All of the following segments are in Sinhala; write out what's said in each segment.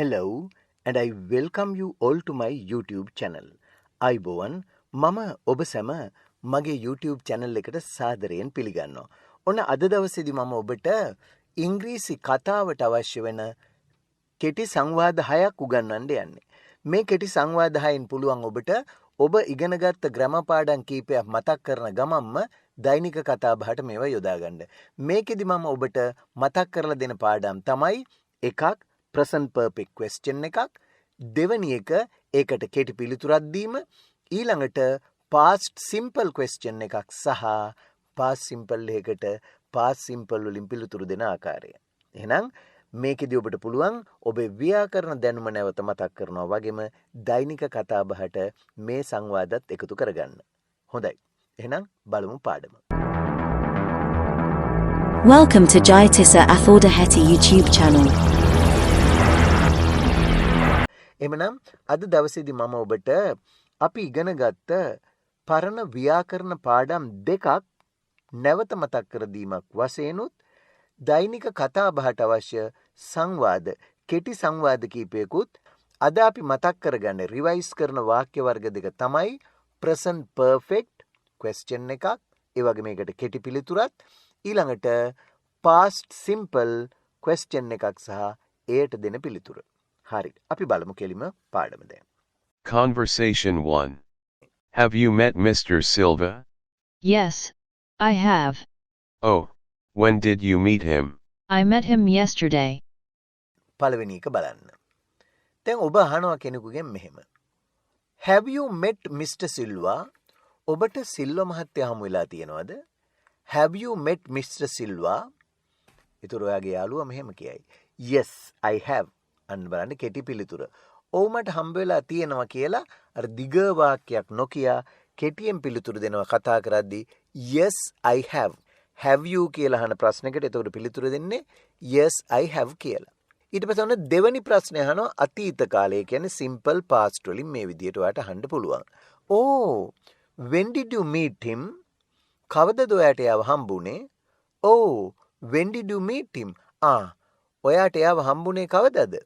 Hello, and I welcome you all to my YouTube channel. අයිබෝවන් මම ඔබ සැම මගේ YouTube channel එකට සාදරයෙන් පිළිගන්නවා. ඔන්න අද දවසේදී මම ඔබට ඉංග්‍රීසි කතාවට අවශ්‍ය වෙන කෙටි සංවාද 6ක් උගන්වන්න යන්නේ. මේ කෙටි සංවාද 6න් පුළුවන් ඔබට ඔබ ඉගෙනගත්ත ග්‍රැමර් පාඩම් කීපයක් මතක් කරන ගමන්ම දෛනික කතා බහට මේවා යොදා ගන්න. මේකෙදි මම ඔබට මතක් කරලා දෙන පාඩම් තමයි එකක් present perfect question එකක්, දෙවැනි එක ඒකට කෙටි පිළිතුරක් දීම, ඊළඟට past simple question එකක් සහ past simple එකකට past simple වලින් පිළිතුරු දෙන ආකාරය. එහෙනම් මේකෙදි ඔබට පුළුවන් ඔබේ ව්‍යාකරණ දැනුම නැවත මතක් කරනවා වගේම දෛනික කතා බහට මේ සංවාදත් එකතු කරගන්න. හොඳයි. එහෙනම් බලමු පාඩම. Welcome to Jayatissa Athaudahetti YouTube channel. එමනම් අද දවසේදී මම ඔබට අපි ඉගෙන ගත්ත පරණ ව්‍යාකරණ පාඩම් දෙකක් නැවත මතක් කර දීමක් වශයෙන්ුත් දෛනික කතා බහට අවශ්‍ය සංවාද කෙටි සංවාද කීපයකුත් අද අපි මතක් කරගන්න රිවයිස් කරන වාක්‍ය වර්ග දෙක තමයි present perfect question එකක්, ඒ වගේම මේකට කෙටි පිළිතුරත්, ඊළඟට past simple question එකක් සහ එයට දෙන පිළිතුර. හරි. අපි බලමු කෙලිම පාඩම දැන්. Conversation 1. Have you met Mr. Silva? Yes, I have. Oh, when did you meet him? I met him yesterday. පළවෙනි එක බලන්න. දැන් ඔබ අහනවා කෙනෙකුගෙන් මෙහෙම. Have you met Mr. Silva? ඔබට සිල්වා මහත්තයා හමු වෙලා තියෙනවද? Have you met Mr. Silva? ඊතර ඔයාගේ යාළුවා මෙහෙම කියයි. Yes, I have. අන්න බලන්න කෙටි පිළිතුර. ඔව් මට හම්බ වෙලා තියෙනවා කියලා අර දිග වාක්‍යයක් නොකිය කෙටියෙන් පිළිතුරු දෙනවා කතා කරද්දී yes I have. Have you කියලා අහන ප්‍රශ්නයකට එතකොට පිළිතුරු දෙන්නේ yes I have කියලා. ඊට පස්සේ ඔන්න දෙවෙනි ප්‍රශ්නය අහනවා අතීත කාලය කියන්නේ simple past වලින් මේ විදිහට ඔයාලට අහන්න පුළුවන්. Oh, when did you meet him? කවදද ඔයාට එයාව හම්බුනේ? Oh, when did you meet him? ඔයාට එයාව හම්බුනේ කවදද?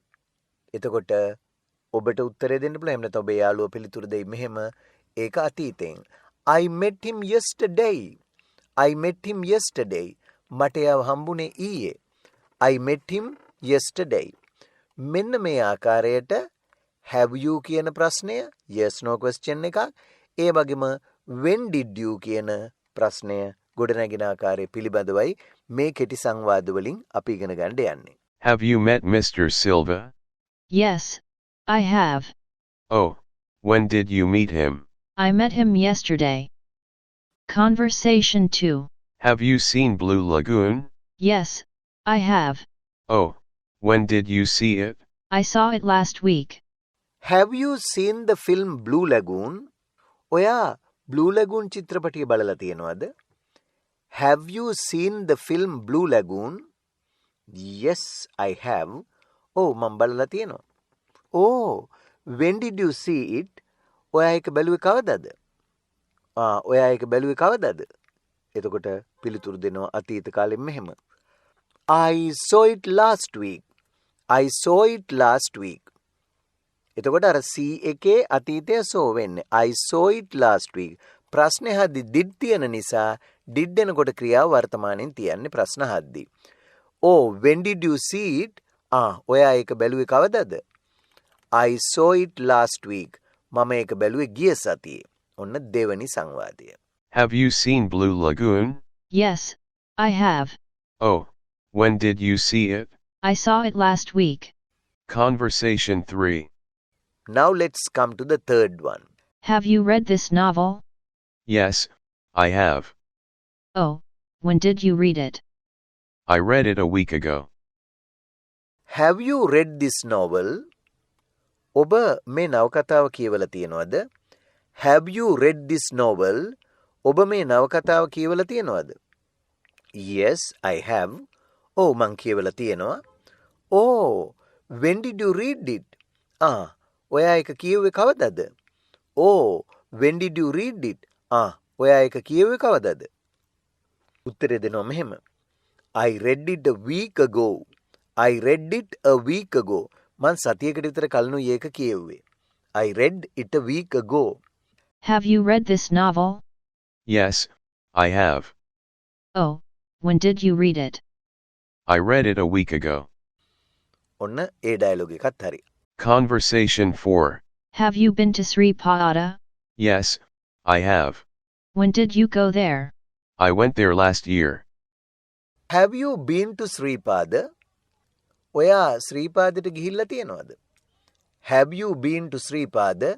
එතකොට ඔබට උත්තරේ දෙන්න පුළුවන්. එහෙම නැත්නම් ඔබේ යාළුවා පිළිතුරු දෙයි මෙහෙම. ඒක අතීතයෙන්. I met him yesterday. I met him yesterday. මට එයාව හම්බුනේ ඊයේ. I met him yesterday. මෙන්න මේ ආකාරයට have you කියන ප්‍රශ්නය yes no question එකක්. ඒ වගේම when did you කියන ප්‍රශ්නය ගොඩනැගෙන ආකාරය පිළිබඳවයි මේ කෙටි සංවාද වලින් අපි ඉගෙන ගන්න යන්නේ. Have you met Mr. Silva? Yes, I have. Oh, when did you meet him? I met him yesterday. Conversation 2. Have you seen Blue Lagoon? Yes, I have. Oh, when did you see it? I saw it last week. Have you seen the film Blue Lagoon? ඔයා Blue Lagoon චිත්‍රපටිය බලලා තියෙනවද? Have you seen the film Blue Lagoon? Yes, I have. මම බලලා තියෙනවා. When did you see it? ඔයා ඒක බැලුවේ කවදද? ඔයා ඒක බැලුවේ කවදද? එතකොට පිළිතුරු දෙනවා අතීත කාලෙම මෙහෙම. I saw it last week. I saw it last week. එතකොට අර see එකේ අතීතය so වෙන්නේ. I saw it last week. ප්‍රශ්නේ හද්දි did තියෙන නිසා did එනකොට ක්‍රියාව වර්තමානයෙන් තියන්නේ ප්‍රශ්න හද්දි. When did you see it? ඔයා ඒක බැලුවේ කවදද? I saw it last week. මම ඒක බැලුවේ ගිය සතියේ. ඔන්න දෙවනි සංවාදය. Have you seen Blue Lagoon? Yes, I have. Oh, when did you see it? I saw it last week. Conversation 3. Now let's come to the third one. Have you read this novel? Yes, I have. Oh, when did you read it? I read it a week ago. Have you read this novel? ඔබ මේ නවකතාව කියවලා තියෙනවද? Have you read this novel? ඔබ මේ නවකතාව කියවලා තියෙනවද? Yes, I have. මං කියවලා තියෙනවා. When did you read it? ඔයා ඒක කියුවේ කවදද? When did you read it? ඔයා ඒක කියුවේ කවදද? උත්තරේ දෙනවා මෙහෙම. I read it a week ago. I read it a week ago. මං සතියකට විතර කලිනුයි ඒක කියෙව්වේ. I read it a week ago. Have you read this novel? Yes, I have. Oh, when did you read it? I read it a week ago. ඔන්න ඒ ඩයලොග් එකත් හරි. Conversation 4. Have you been to Sripada? Yes, I have. When did you go there? I went there last year. Have you been to Sripada? ඔයා ශ්‍රීපාදයට ගිහිල්ලා තියෙනවද? Have you been to Sripada?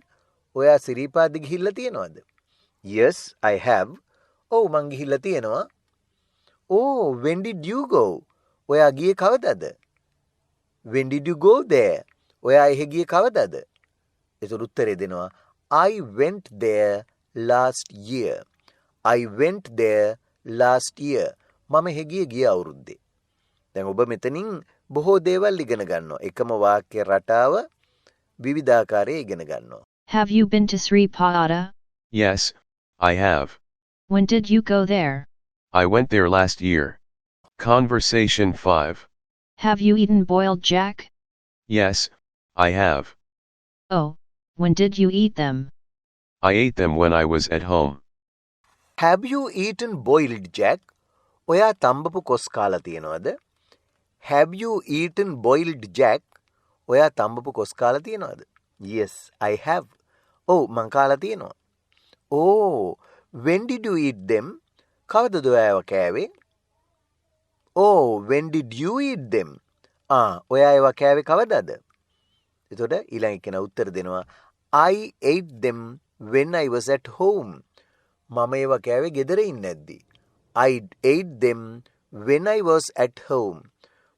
ඔයා ශ්‍රීපාද ගිහිල්ලා තියෙනවද? Yes, I have. ඔව් මං ගිහිල්ලා තියෙනවා. Oh, when did you go? ඔයා ගියේ කවදද? When did you go there? ඔයා එහෙ ගියේ කවදද? ඒතර උත්තරේ දෙනවා I went there last year. I went there last year. මම එහෙ ගියේ ගිය අවුරුද්දේ. දැන් ඔබ මෙතනින් බොහෝ දේවල් ඉගෙන ගන්නවා. එකම වාක්‍ය රටාව විවිධාකාරයේ ඉගෙන ගන්නවා. Have you been to Sripada? Yes, I have. When did you go there? I went there last year. Conversation 5. Have you eaten boiled jack? Yes, I have. Oh, when did you eat them? I ate them when I was at home. Have you eaten boiled jack? ඔයා තඹපු කොස් කාලා තියෙනවද? Have you eaten boiled jack? ඔයා තඹපු කොස් කාලා තියෙනවද? Yes, I have. ඔව් මං කාලා තියෙනවා. Oh, when did you eat them? කවදද ඔයා ඒවා කෑවේ? Oh, when did you eat them? ඔයා ඒවා කෑවේ කවදද? එතකොට ඊළඟ කෙනා උත්තර දෙනවා I ate them when I was at home. මම ඒවා කෑවේ ගෙදර ඉන්නේද්දි. I ate them when I was at home.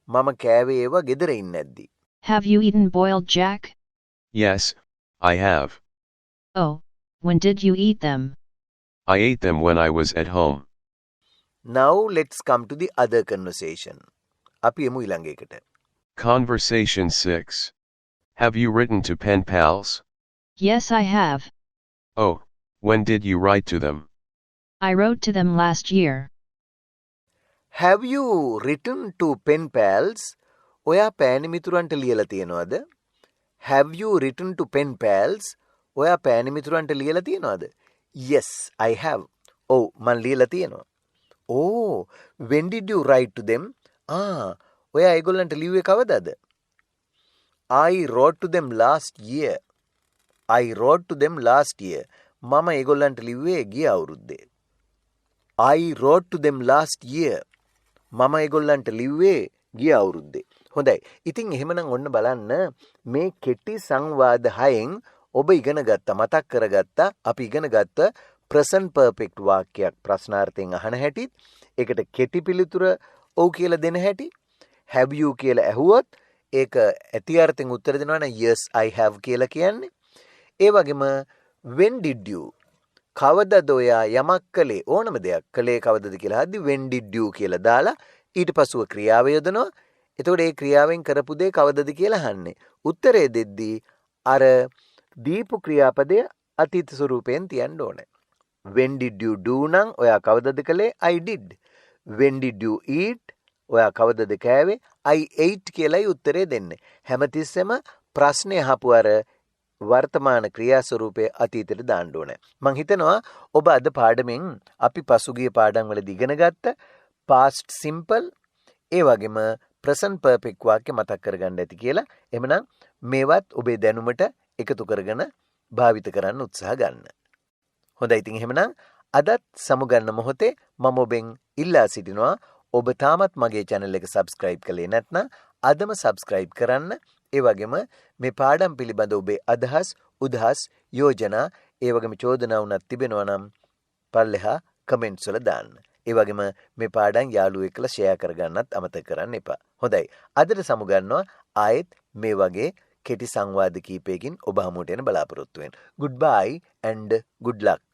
මම කෑවේ ඒවා ගෙදර ඉන්නේද්දි. Have you eaten boiled jack? Yes, I have. Oh, when did you eat them? I ate them when I was at home. Now let's come to the other conversation. අපි එමු ඊළඟ එකට. Conversation 6. Have you written to pen pals? Yes, I have. Oh, when did you write to them? I wrote to them last year. Have you written to pen pals? ඔයා පෑණි මිතුරන්ට ලියලා තියෙනවද? Have you written to pen pals? ඔයා පෑණි මිතුරන්ට ලියලා තියෙනවද? Yes, I have. ඔව් මං ලියලා තියෙනවා. Oh, when did you write to them? ඔයා ඒගොල්ලන්ට ලිව්වේ කවදද? I wrote to them last year. I wrote to them last year. මම ඒගොල්ලන්ට ලිව්වේ ගිය අවුරුද්දේ. I wrote to them last year. මම ඒගොල්ලන්ට ලිව්වේ ගිය අවුරුද්දේ. හොඳයි. ඉතින් එහෙමනම් ඔන්න බලන්න මේ කෙටි සංවාද 6න් ඔබ ඉගෙන ගත්ත මතක් කරගත්තා අපි ඉගෙන ගත්ත present perfect වාක්‍යයක් ප්‍රශ්නාර්ථයෙන් අහන හැටි ඒකට කෙටි පිළිතුර ඔව් කියලා දෙන හැටි have you කියලා ඇහුවොත් ඒක ඇති අර්ථයෙන් උත්තර දෙනවා නම් yes I have කියලා කියන්නේ. ඒ වගේම when did you කවදද ඔයා යමක් කළේ ඕනම දෙයක් කළේ කවදද කියලා හද්දි when did you කියලා දාලා ඊට පසුව ක්‍රියාව යොදනවා. එතකොට ඒ ක්‍රියාවෙන් කරපු දේ කවදද කියලා අහන්නේ. උත්තරේ දෙද්දී අර දීපු ක්‍රියාපදය අතීත ස්වරූපයෙන් තියන්න ඕනේ. when did you do නම් ඔයා කවදද කළේ I did. when did you eat ඔයා කවදද කෑවේ I ate කියලායි උත්තරේ දෙන්නේ. හැමතිස්සෙම ප්‍රශ්නේ අහපු අර වර්තමාන ක්‍රියා ස්වරූපයේ අතීතයට දාන්න ඕනේ. මම හිතනවා ඔබ අද පාඩමෙන් අපි පසුගිය පාඩම් වලදී ඉගෙන ගත්ත past simple ඒ වගේම present perfect වාක්‍ය මතක් කරගන්න ඇති කියලා. එහෙමනම් මේවත් ඔබේ දැනුමට එකතු කරගෙන භාවිත කරන්න උත්සාහ ගන්න. හොඳයි ඉතින් එහෙමනම් අදත් සමුගන්න මොහොතේ මම ඔබෙන් ඉල්ලා සිටිනවා ඔබ තාමත් මගේ channel එක subscribe කළේ නැත්නම් අදම subscribe කරන්න. ඒ වගේම මේ පාඩම් පිළිබඳ ඔබේ අදහස්, උදහස්, යෝජනා, ඒ වගේම චෝදනා වුණත් තිබෙනවා නම් පල්ලෙහා කමෙන්ට්ස් වල දාන්න. ඒ වගේම මේ පාඩම් යාළුවෝ එක්කලා share කරගන්නත් අමතක කරන්න එපා. හොඳයි. අදට සමුගන්නවා ආයෙත් මේ වගේ කෙටි සංවාද කීපයකින් ඔබ හමුවට එන බලාපොරොත්තු වෙන්න. Goodbye and good luck.